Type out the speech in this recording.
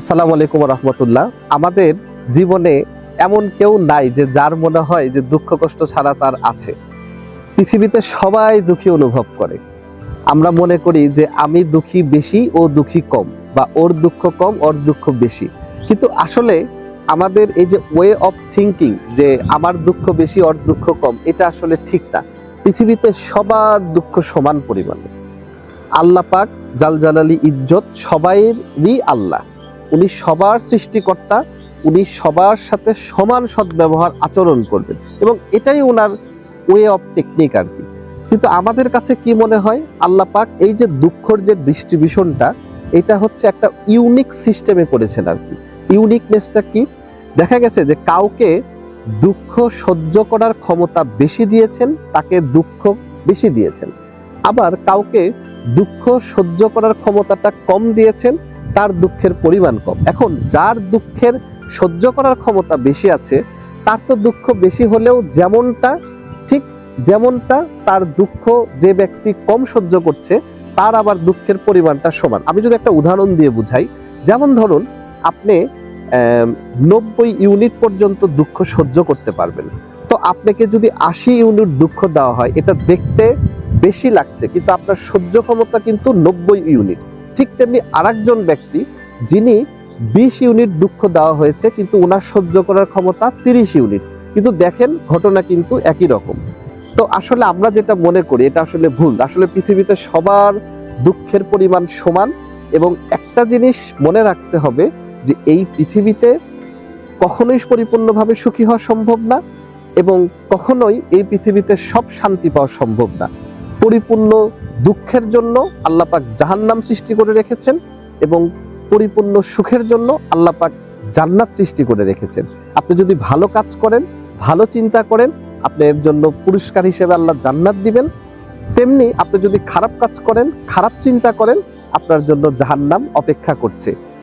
আসসালামু আলাইকুম রহমতুল্লাহ। আমাদের জীবনে এমন কেউ নাই যে যার মনে হয় যে দুঃখ কষ্ট ছাড়া তার আছে। পৃথিবীতে সবাই দুঃখী অনুভব করে। আমরা মনে করি যে আমি দুঃখী বেশি, ও দুঃখী কম, বা ওর দুঃখ কম ওর দুঃখ বেশি। কিন্তু আসলে আমাদের এই যে ওয়ে অফ থিঙ্কিং, যে আমার দুঃখ বেশি ওর দুঃখ কম, এটা আসলে ঠিক না। পৃথিবীতে সবার দুঃখ সমান পরিমাণে। আল্লাহ পাক জাল জালালি ইজ্জত সবাইরই আল্লাহ, উনি সবার সৃষ্টিকর্তা, উনি সবার সাথে সমান সদ্ব্যবহার আচরণ করবেন, এবং এটাই ওনার ওয়ে অফ টেকনিক আর কি। কিন্তু আমাদের কাছে কি মনে হয়, আল্লাহ পাক এই যে দুঃখের যে ডিস্ট্রিবিউশনটা, এটা হচ্ছে একটা ইউনিক সিস্টেমে করেছেন আর কি। ইউনিকনেসটা কি? দেখা গেছে যে কাউকে দুঃখ সহ্য করার ক্ষমতা বেশি দিয়েছেন, তাকে দুঃখ বেশি দিয়েছেন। আবার কাউকে দুঃখ সহ্য করার ক্ষমতাটা কম দিয়েছেন, তার দুঃখের পরিমাণ কম। এখন যার দুঃখের সহ্য করার ক্ষমতা বেশি আছে, তার তো দুঃখ বেশি হলেও যেমনটা তার দুঃখ যে ব্যক্তি কম সহ্য করছে, তার আবার দুঃখের পরিমাণটা সমান। আমি যদি একটা উদাহরণ দিয়ে বুঝাই, যেমন ধরুন আপনি 90 ইউনিট পর্যন্ত দুঃখ সহ্য করতে পারবেন, তো আপনাকে যদি 80 ইউনিট দুঃখ দেওয়া হয়, এটা দেখতে বেশি লাগছে কিন্তু আপনার সহ্য ক্ষমতা কিন্তু 90 ইউনিট। ঠিক তেমনি আরেকজন ব্যক্তি, যিনি 20 ইউনিট দুঃখ দেওয়া হয়েছে কিন্তু ওনার সহ্য করার ক্ষমতা 30 ইউনিট, কিন্তু দেখেন ঘটনা কিন্তু একই রকম। তো আসলে আমরা যেটা মনে করি এটা আসলে ভুল। আসলে পৃথিবীতে সবার দুঃখের পরিমাণ সমান, এবং একটা জিনিস মনে রাখতে হবে যে এই পৃথিবীতে কখনোই পরিপূর্ণভাবে সুখী হওয়া সম্ভব না, এবং কখনোই এই পৃথিবীতে সব শান্তি পাওয়া সম্ভব না। পরিপূর্ণ দুঃখের জন্য আল্লাহ পাক জাহান্নাম সৃষ্টি করে রেখেছেন, এবং পরিপূর্ণ সুখের জন্য আল্লাহ পাক জান্নাত সৃষ্টি করে রেখেছেন। আপনি যদি ভালো কাজ করেন, ভালো চিন্তা করেন, আপনার জন্য পুরস্কার হিসেবে আল্লাহ জান্নাত দিবেন। তেমনি আপনি যদি খারাপ কাজ করেন, খারাপ চিন্তা করেন, আপনার জন্য জাহান্নাম অপেক্ষা করছে।